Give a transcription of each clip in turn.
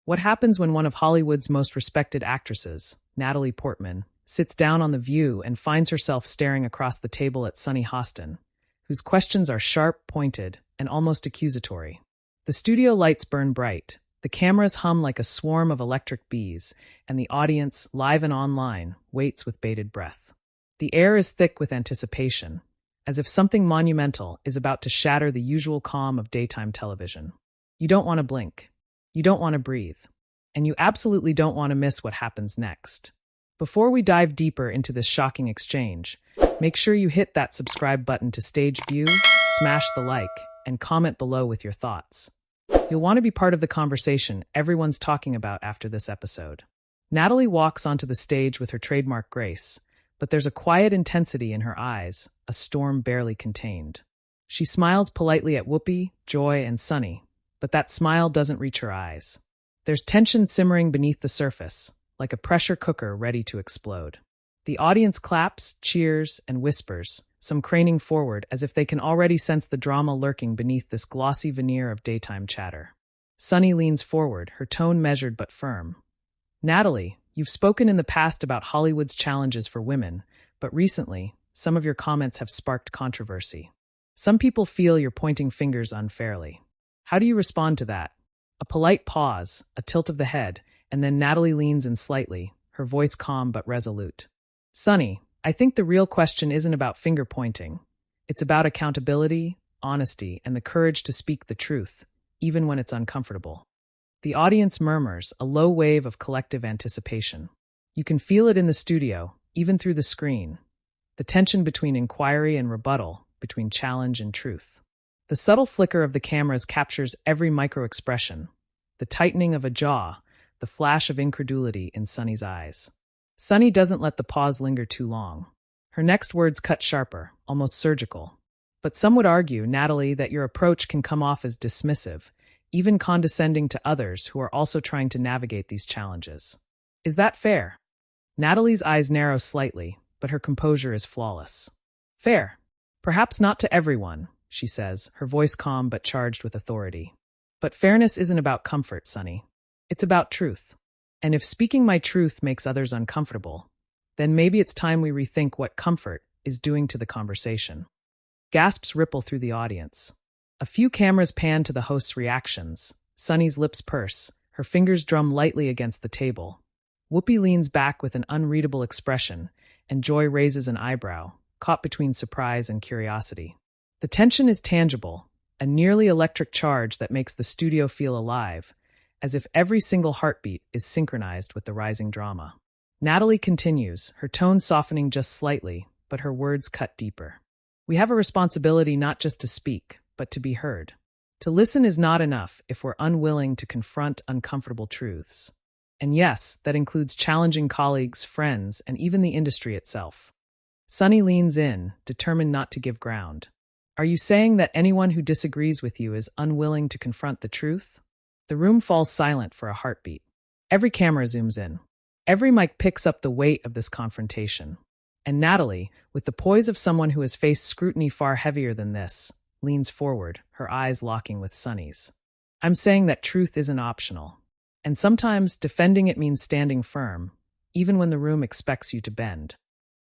What happens when one of Hollywood's most respected actresses, Natalie Portman, sits down on The View and finds herself staring across the table at Sunny Hostin, whose questions are sharp, pointed, and almost accusatory? The studio lights burn bright, the cameras hum like a swarm of electric bees, and the audience, live and online, waits with bated breath. The air is thick with anticipation, as if something monumental is about to shatter the usual calm of daytime television. You don't want to blink. You don't want to breathe. And you absolutely don't want to miss what happens next. Before we dive deeper into this shocking exchange, make sure you hit that subscribe button to Stage View, smash the like, and comment below with your thoughts. You'll want to be part of the conversation everyone's talking about after this episode. Natalie walks onto the stage with her trademark grace, but there's a quiet intensity in her eyes, a storm barely contained. She smiles politely at Whoopi, Joy, and Sunny, but that smile doesn't reach her eyes. There's tension simmering beneath the surface, like a pressure cooker ready to explode. The audience claps, cheers, and whispers, some craning forward as if they can already sense the drama lurking beneath this glossy veneer of daytime chatter. Sunny leans forward, her tone measured but firm. Natalie, you've spoken in the past about Hollywood's challenges for women, but recently, some of your comments have sparked controversy. Some people feel you're pointing fingers unfairly. How do you respond to that? A polite pause, a tilt of the head, and then Natalie leans in slightly, her voice calm but resolute. Sunny, I think the real question isn't about finger-pointing. It's about accountability, honesty, and the courage to speak the truth, even when it's uncomfortable. The audience murmurs, a low wave of collective anticipation. You can feel it in the studio, even through the screen. The tension between inquiry and rebuttal, between challenge and truth. The subtle flicker of the cameras captures every micro-expression. The tightening of a jaw, the flash of incredulity in Sunny's eyes. Sunny doesn't let the pause linger too long. Her next words cut sharper, almost surgical. But some would argue, Natalie, that your approach can come off as dismissive, even condescending to others who are also trying to navigate these challenges. Is that fair? Natalie's eyes narrow slightly, but her composure is flawless. Fair. Perhaps not to everyone, she says, her voice calm but charged with authority. But fairness isn't about comfort, Sunny. It's about truth. And if speaking my truth makes others uncomfortable, then maybe it's time we rethink what comfort is doing to the conversation. Gasps ripple through the audience. A few cameras pan to the host's reactions. Sunny's lips purse, her fingers drum lightly against the table. Whoopi leans back with an unreadable expression, and Joy raises an eyebrow, caught between surprise and curiosity. The tension is tangible, a nearly electric charge that makes the studio feel alive, as if every single heartbeat is synchronized with the rising drama. Natalie continues, her tone softening just slightly, but her words cut deeper. We have a responsibility not just to speak, but to be heard. To listen is not enough if we're unwilling to confront uncomfortable truths. And yes, that includes challenging colleagues, friends, and even the industry itself. Sunny leans in, determined not to give ground. Are you saying that anyone who disagrees with you is unwilling to confront the truth? The room falls silent for a heartbeat. Every camera zooms in. Every mic picks up the weight of this confrontation. And Natalie, with the poise of someone who has faced scrutiny far heavier than this, leans forward, her eyes locking with Sunny's. I'm saying that truth isn't optional. And sometimes defending it means standing firm, even when the room expects you to bend.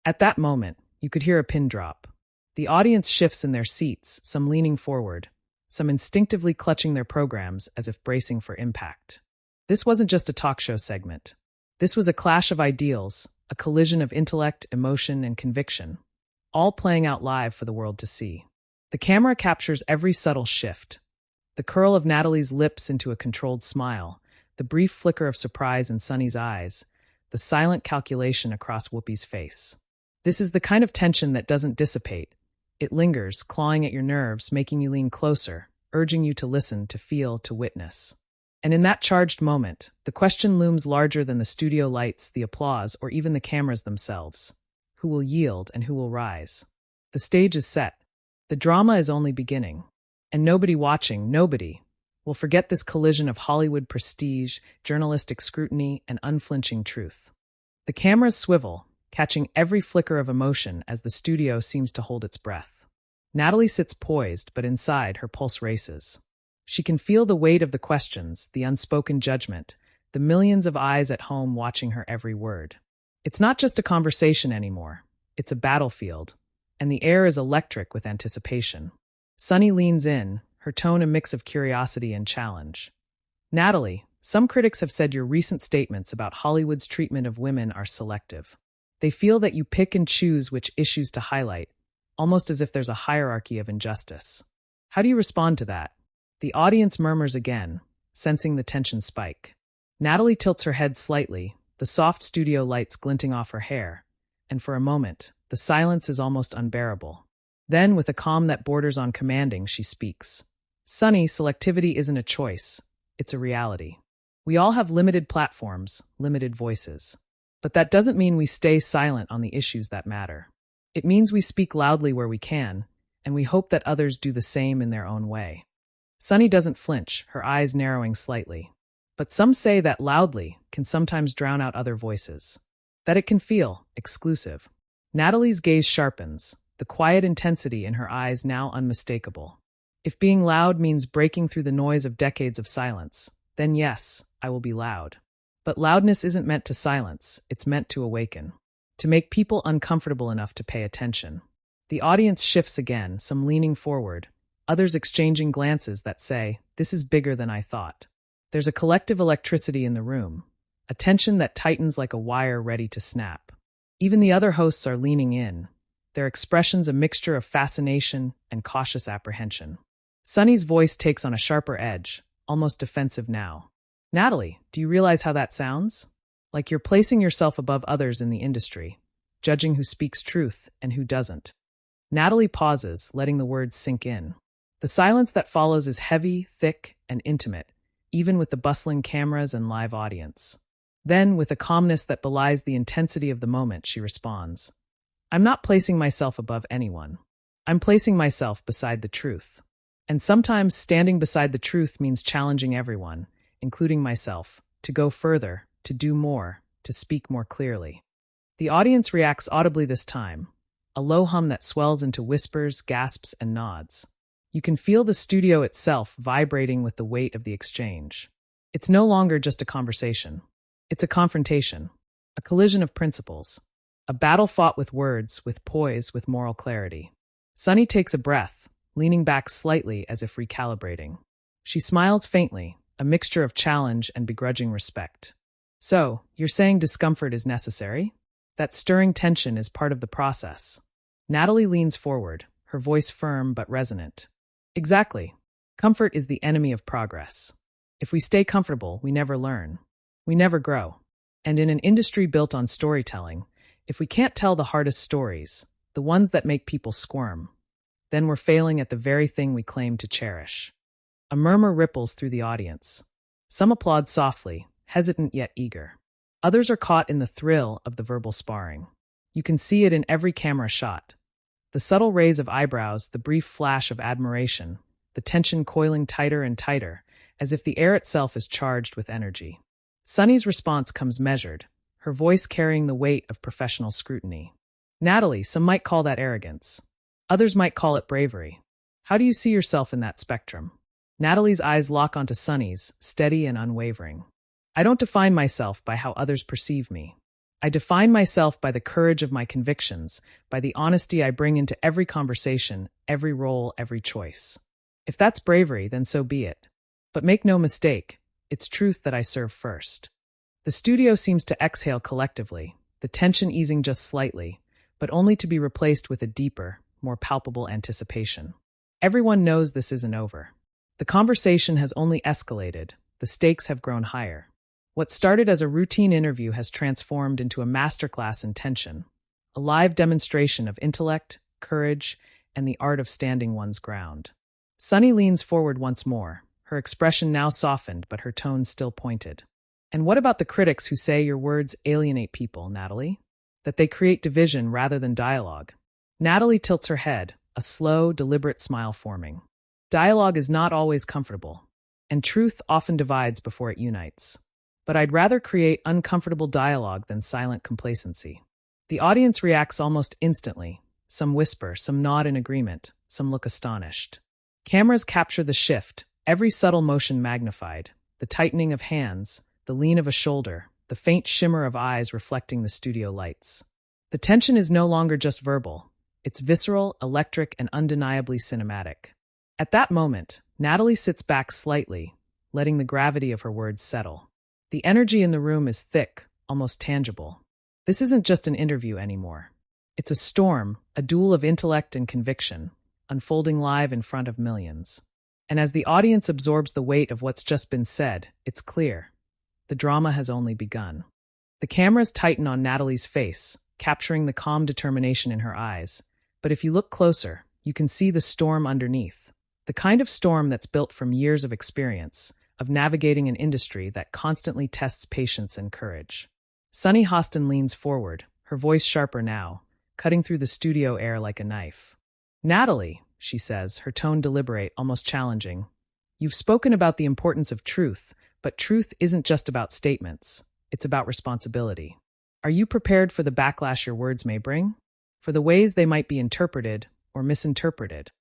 At that moment, you could hear a pin drop. The audience shifts in their seats, some leaning forward, some instinctively clutching their programs as if bracing for impact. This wasn't just a talk show segment. This was a clash of ideals, a collision of intellect, emotion, and conviction, all playing out live for the world to see. The camera captures every subtle shift. The curl of Natalie's lips into a controlled smile, the brief flicker of surprise in Sunny's eyes, the silent calculation across Whoopi's face. This is the kind of tension that doesn't dissipate. It lingers, clawing at your nerves, making you lean closer, urging you to listen, to feel, to witness. And in that charged moment, the question looms larger than the studio lights, the applause, or even the cameras themselves. Who will yield and who will rise? The stage is set. The drama is only beginning. And nobody watching, nobody, will forget this collision of Hollywood prestige, journalistic scrutiny, and unflinching truth. The cameras swivel, catching every flicker of emotion as the studio seems to hold its breath. Natalie sits poised, but inside her pulse races. She can feel the weight of the questions, the unspoken judgment, the millions of eyes at home watching her every word. It's not just a conversation anymore. It's a battlefield, and the air is electric with anticipation. Sunny leans in, her tone a mix of curiosity and challenge. Natalie, some critics have said your recent statements about Hollywood's treatment of women are selective. They feel that you pick and choose which issues to highlight, almost as if there's a hierarchy of injustice. How do you respond to that? The audience murmurs again, sensing the tension spike. Natalie tilts her head slightly, the soft studio lights glinting off her hair, and for a moment, the silence is almost unbearable. Then, with a calm that borders on commanding, she speaks. Sunny, selectivity isn't a choice. It's a reality. We all have limited platforms, limited voices. But that doesn't mean we stay silent on the issues that matter. It means we speak loudly where we can, and we hope that others do the same in their own way. Sunny doesn't flinch, her eyes narrowing slightly. But some say that loudly can sometimes drown out other voices. That it can feel exclusive. Natalie's gaze sharpens, the quiet intensity in her eyes now unmistakable. If being loud means breaking through the noise of decades of silence, then yes, I will be loud. But loudness isn't meant to silence, it's meant to awaken. To make people uncomfortable enough to pay attention. The audience shifts again, some leaning forward, others exchanging glances that say, "This is bigger than I thought." There's a collective electricity in the room, a tension that tightens like a wire ready to snap. Even the other hosts are leaning in, their expressions a mixture of fascination and cautious apprehension. Sunny's voice takes on a sharper edge, almost defensive now. Natalie, do you realize how that sounds? Like you're placing yourself above others in the industry, judging who speaks truth and who doesn't. Natalie pauses, letting the words sink in. The silence that follows is heavy, thick, and intimate, even with the bustling cameras and live audience. Then, with a calmness that belies the intensity of the moment, she responds, I'm not placing myself above anyone. I'm placing myself beside the truth. And sometimes standing beside the truth means challenging everyone, including myself, to go further, to do more, to speak more clearly. The audience reacts audibly this time, a low hum that swells into whispers, gasps, and nods. You can feel the studio itself vibrating with the weight of the exchange. It's no longer just a conversation. It's a confrontation, a collision of principles, a battle fought with words, with poise, with moral clarity. Sunny takes a breath, leaning back slightly as if recalibrating. She smiles faintly, a mixture of challenge and begrudging respect. So, you're saying discomfort is necessary? That stirring tension is part of the process. Natalie leans forward, her voice firm but resonant. Exactly. Comfort is the enemy of progress. If we stay comfortable, we never learn. We never grow. And in an industry built on storytelling, if we can't tell the hardest stories, the ones that make people squirm, then we're failing at the very thing we claim to cherish. A murmur ripples through the audience. Some applaud softly, hesitant yet eager. Others are caught in the thrill of the verbal sparring. You can see it in every camera shot. The subtle raise of eyebrows, the brief flash of admiration, the tension coiling tighter and tighter, as if the air itself is charged with energy. Sunny's response comes measured, her voice carrying the weight of professional scrutiny. Natalie, some might call that arrogance. Others might call it bravery. How do you see yourself in that spectrum? Natalie's eyes lock onto Sunny's, steady and unwavering. I don't define myself by how others perceive me. I define myself by the courage of my convictions, by the honesty I bring into every conversation, every role, every choice. If that's bravery, then so be it. But make no mistake, it's truth that I serve first. The studio seems to exhale collectively, the tension easing just slightly, but only to be replaced with a deeper, more palpable anticipation. Everyone knows this isn't over. The conversation has only escalated, the stakes have grown higher. What started as a routine interview has transformed into a masterclass in tension, a live demonstration of intellect, courage, and the art of standing one's ground. Sunny leans forward once more, her expression now softened but her tone still pointed. And what about the critics who say your words alienate people, Natalie? That they create division rather than dialogue? Natalie tilts her head, a slow, deliberate smile forming. Dialogue is not always comfortable, and truth often divides before it unites. But I'd rather create uncomfortable dialogue than silent complacency. The audience reacts almost instantly. Some whisper, some nod in agreement, some look astonished. Cameras capture the shift, every subtle motion magnified, the tightening of hands, the lean of a shoulder, the faint shimmer of eyes reflecting the studio lights. The tension is no longer just verbal. It's visceral, electric, and undeniably cinematic. At that moment, Natalie sits back slightly, letting the gravity of her words settle. The energy in the room is thick, almost tangible. This isn't just an interview anymore. It's a storm, a duel of intellect and conviction, unfolding live in front of millions. And as the audience absorbs the weight of what's just been said, it's clear. The drama has only begun. The cameras tighten on Natalie's face, capturing the calm determination in her eyes. But if you look closer, you can see the storm underneath. The kind of storm that's built from years of experience, of navigating an industry that constantly tests patience and courage. Sunny Hostin leans forward, her voice sharper now, cutting through the studio air like a knife. "Natalie," she says, her tone deliberate, almost challenging. "You've spoken about the importance of truth, but truth isn't just about statements. It's about responsibility. Are you prepared for the backlash your words may bring? For the ways they might be interpreted or misinterpreted?"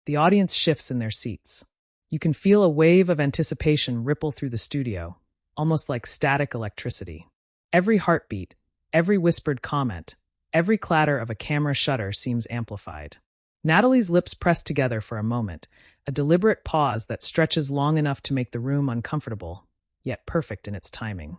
The audience shifts in their seats. You can feel a wave of anticipation ripple through the studio, almost like static electricity. Every heartbeat, every whispered comment, every clatter of a camera shutter seems amplified. Natalie's lips press together for a moment, a deliberate pause that stretches long enough to make the room uncomfortable, yet perfect in its timing.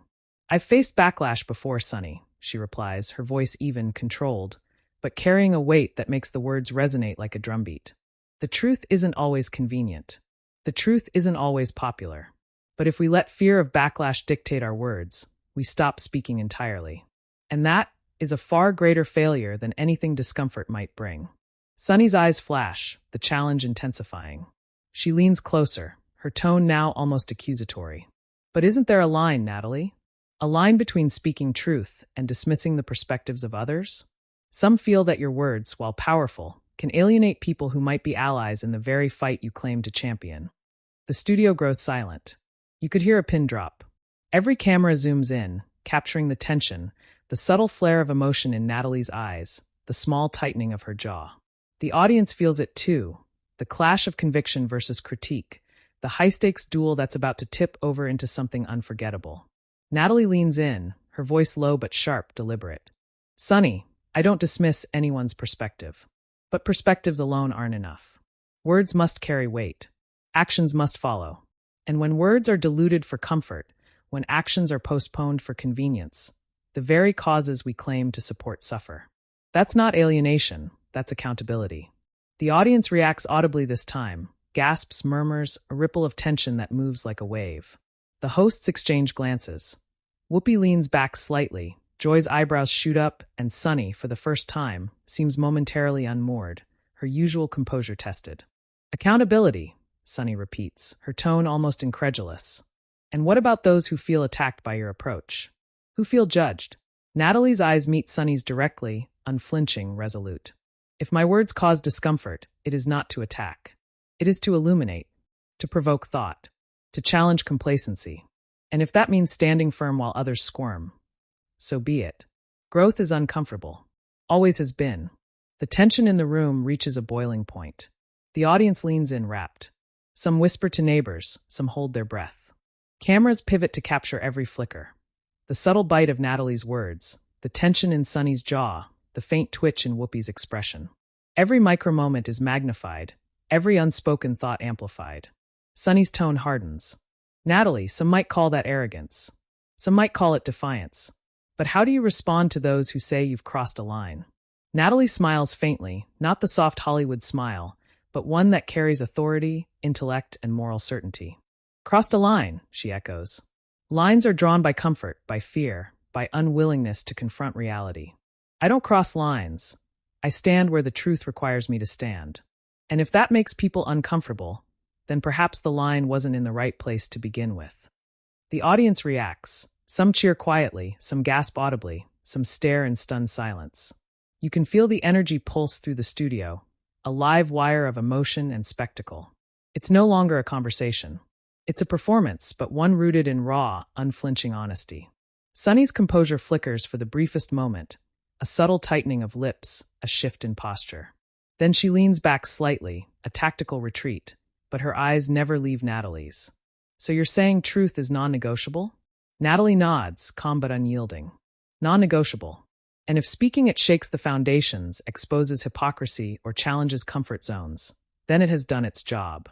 "I've faced backlash before, Sunny," she replies, her voice even, controlled, but carrying a weight that makes the words resonate like a drumbeat. "The truth isn't always convenient. The truth isn't always popular. But if we let fear of backlash dictate our words, we stop speaking entirely. And that is a far greater failure than anything discomfort might bring." Sunny's eyes flash, the challenge intensifying. She leans closer, her tone now almost accusatory. "But isn't there a line, Natalie? A line between speaking truth and dismissing the perspectives of others? Some feel that your words, while powerful, can alienate people who might be allies in the very fight you claim to champion." The studio grows silent. You could hear a pin drop. Every camera zooms in, capturing the tension, the subtle flare of emotion in Natalie's eyes, the small tightening of her jaw. The audience feels it too, the clash of conviction versus critique, the high-stakes duel that's about to tip over into something unforgettable. Natalie leans in, her voice low but sharp, deliberate. "Sunny, I don't dismiss anyone's perspective. But perspectives alone aren't enough. Words must carry weight. Actions must follow. And when words are diluted for comfort, when actions are postponed for convenience, the very causes we claim to support suffer. That's not alienation, that's accountability." The audience reacts audibly this time, gasps, murmurs, a ripple of tension that moves like a wave. The hosts exchange glances. Whoopi leans back slightly, Joy's eyebrows shoot up, and Sunny, for the first time, seems momentarily unmoored, her usual composure tested. "Accountability," Sunny repeats, her tone almost incredulous. "And what about those who feel attacked by your approach? Who feel judged?" Natalie's eyes meet Sunny's directly, unflinching, resolute. "If my words cause discomfort, it is not to attack. It is to illuminate, to provoke thought, to challenge complacency. And if that means standing firm while others squirm, so be it. Growth is uncomfortable. Always has been." The tension in the room reaches a boiling point. The audience leans in rapt. Some whisper to neighbors, some hold their breath. Cameras pivot to capture every flicker. The subtle bite of Natalie's words, the tension in Sunny's jaw, the faint twitch in Whoopi's expression. Every micro-moment is magnified, every unspoken thought amplified. Sunny's tone hardens. "Natalie, some might call that arrogance. Some might call it defiance. But how do you respond to those who say you've crossed a line?" Natalie smiles faintly, not the soft Hollywood smile, but one that carries authority, intellect, and moral certainty. "Crossed a line," she echoes. "Lines are drawn by comfort, by fear, by unwillingness to confront reality. I don't cross lines. I stand where the truth requires me to stand. And if that makes people uncomfortable, then perhaps the line wasn't in the right place to begin with." The audience reacts. Some cheer quietly, some gasp audibly, some stare in stunned silence. You can feel the energy pulse through the studio, a live wire of emotion and spectacle. It's no longer a conversation. It's a performance, but one rooted in raw, unflinching honesty. Sunny's composure flickers for the briefest moment, a subtle tightening of lips, a shift in posture. Then she leans back slightly, a tactical retreat, but her eyes never leave Natalie's. "So you're saying truth is non-negotiable?" Natalie nods, calm but unyielding. Non-negotiable. And if speaking it shakes the foundations, exposes hypocrisy, or challenges comfort zones, then it has done its job.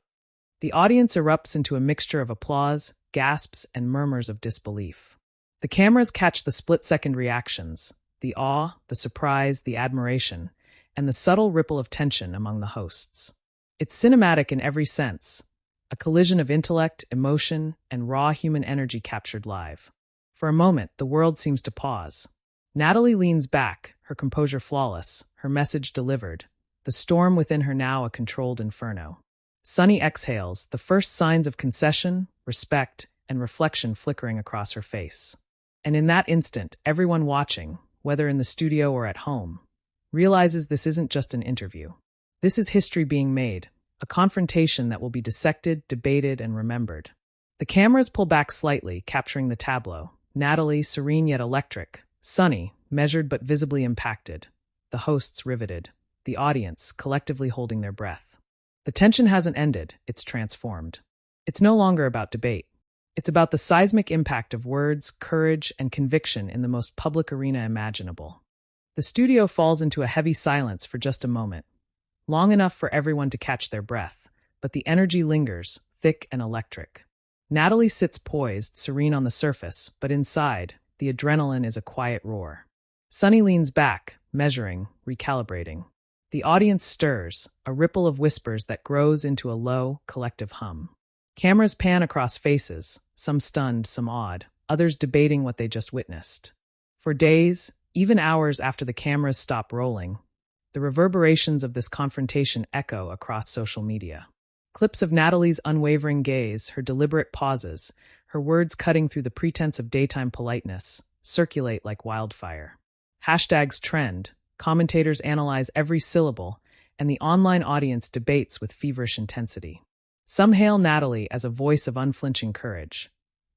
The audience erupts into a mixture of applause, gasps, and murmurs of disbelief. The cameras catch the split-second reactions, the awe, the surprise, the admiration, and the subtle ripple of tension among the hosts. It's cinematic in every sense, a collision of intellect, emotion, and raw human energy captured live. For a moment, the world seems to pause. Natalie leans back, her composure flawless, her message delivered, the storm within her now a controlled inferno. Sunny exhales, the first signs of concession, respect, and reflection flickering across her face. And in that instant, everyone watching, whether in the studio or at home, realizes this isn't just an interview. This is history being made, a confrontation that will be dissected, debated, and remembered. The cameras pull back slightly, capturing the tableau. Natalie, serene yet electric. Sunny, measured but visibly impacted. The hosts riveted. The audience, collectively holding their breath. The tension hasn't ended, it's transformed. It's no longer about debate. It's about the seismic impact of words, courage, and conviction in the most public arena imaginable. The studio falls into a heavy silence for just a moment. Long enough for everyone to catch their breath, but the energy lingers, thick and electric. Natalie sits poised, serene on the surface, but inside, the adrenaline is a quiet roar. Sunny leans back, measuring, recalibrating. The audience stirs, a ripple of whispers that grows into a low, collective hum. Cameras pan across faces, some stunned, some awed, others debating what they just witnessed. For days, even hours after the cameras stop rolling, the reverberations of this confrontation echo across social media. Clips of Natalie's unwavering gaze, her deliberate pauses, her words cutting through the pretense of daytime politeness, circulate like wildfire. Hashtags trend, commentators analyze every syllable, and the online audience debates with feverish intensity. Some hail Natalie as a voice of unflinching courage.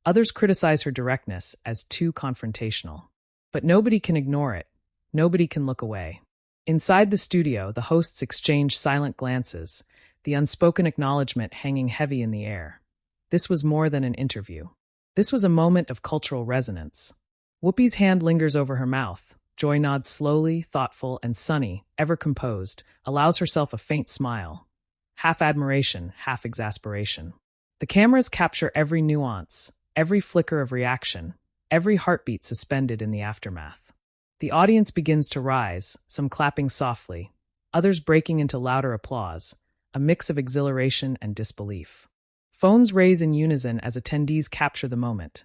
Others criticize her directness as too confrontational. But nobody can ignore it. Nobody can look away. Inside the studio, the hosts exchange silent glances, the unspoken acknowledgement hanging heavy in the air. This was more than an interview. This was a moment of cultural resonance. Whoopi's hand lingers over her mouth. Joy nods slowly, thoughtful, and Sunny, ever composed, allows herself a faint smile. Half admiration, half exasperation. The cameras capture every nuance, every flicker of reaction, every heartbeat suspended in the aftermath. The audience begins to rise, some clapping softly, others breaking into louder applause, a mix of exhilaration and disbelief. Phones raise in unison as attendees capture the moment.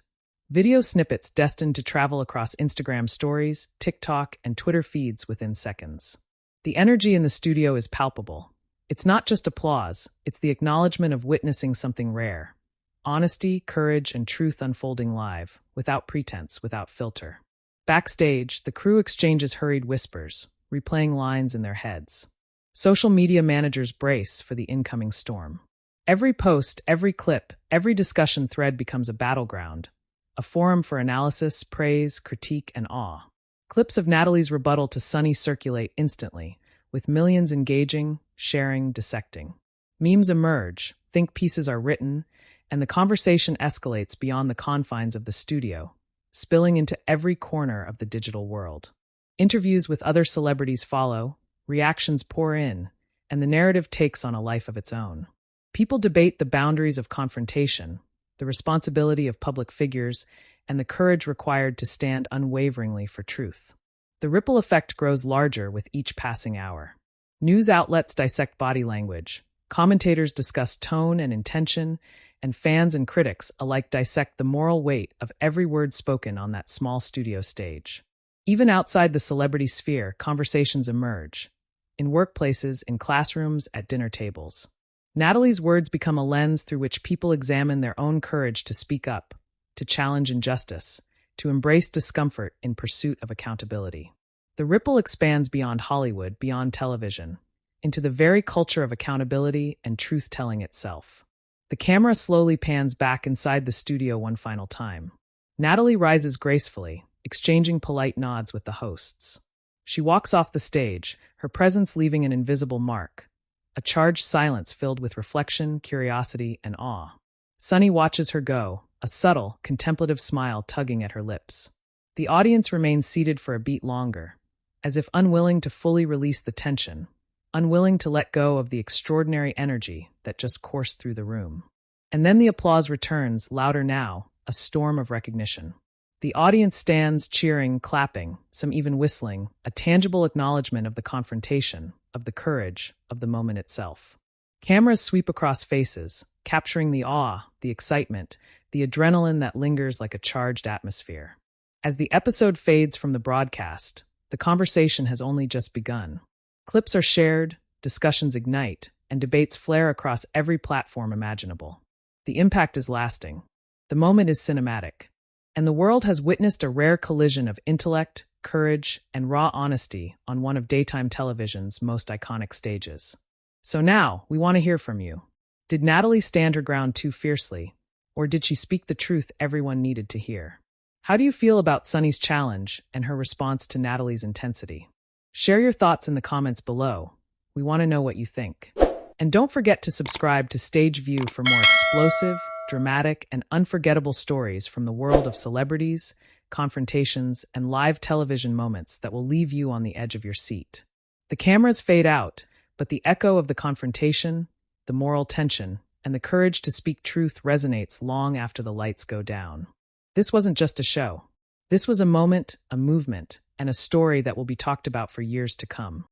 Video snippets destined to travel across Instagram stories, TikTok, and Twitter feeds within seconds. The energy in the studio is palpable. It's not just applause, it's the acknowledgement of witnessing something rare. Honesty, courage, and truth unfolding live, without pretense, without filter. Backstage, the crew exchanges hurried whispers, replaying lines in their heads. Social media managers brace for the incoming storm. Every post, every clip, every discussion thread becomes a battleground, a forum for analysis, praise, critique, and awe. Clips of Natalie's rebuttal to Sunny circulate instantly, with millions engaging, sharing, dissecting. Memes emerge, think pieces are written, and the conversation escalates beyond the confines of the studio, spilling into every corner of the digital world. Interviews with other celebrities follow, reactions pour in, and the narrative takes on a life of its own. People debate the boundaries of confrontation, the responsibility of public figures, and the courage required to stand unwaveringly for truth. The ripple effect grows larger with each passing hour. News outlets dissect body language, commentators discuss tone and intention, and fans and critics alike dissect the moral weight of every word spoken on that small studio stage. Even outside the celebrity sphere, conversations emerge. In workplaces, in classrooms, at dinner tables. Natalie's words become a lens through which people examine their own courage to speak up, to challenge injustice, to embrace discomfort in pursuit of accountability. The ripple expands beyond Hollywood, beyond television, into the very culture of accountability and truth-telling itself. The camera slowly pans back inside the studio one final time. Natalie rises gracefully, exchanging polite nods with the hosts. She walks off the stage, her presence leaving an invisible mark, a charged silence filled with reflection, curiosity, and awe. Sunny watches her go, a subtle, contemplative smile tugging at her lips. The audience remained seated for a beat longer, as if unwilling to fully release the tension, unwilling to let go of the extraordinary energy that just coursed through the room. And then the applause returns, louder now, a storm of recognition. The audience stands, cheering, clapping, some even whistling, a tangible acknowledgement of the confrontation, of the courage, of the moment itself. Cameras sweep across faces, capturing the awe, the excitement, the adrenaline that lingers like a charged atmosphere. As the episode fades from the broadcast, the conversation has only just begun. Clips are shared, discussions ignite, and debates flare across every platform imaginable. The impact is lasting. The moment is cinematic. And the world has witnessed a rare collision of intellect, courage, and raw honesty on one of daytime television's most iconic stages. So now, we want to hear from you. Did Natalie stand her ground too fiercely, or did she speak the truth everyone needed to hear? How do you feel about Sunny's challenge and her response to Natalie's intensity? Share your thoughts in the comments below. We want to know what you think. And don't forget to subscribe to Stage View for more explosive, dramatic, and unforgettable stories from the world of celebrities, confrontations, and live television moments that will leave you on the edge of your seat. The cameras fade out, but the echo of the confrontation, the moral tension, and the courage to speak truth resonates long after the lights go down. This wasn't just a show. This was a moment, a movement, and a story that will be talked about for years to come.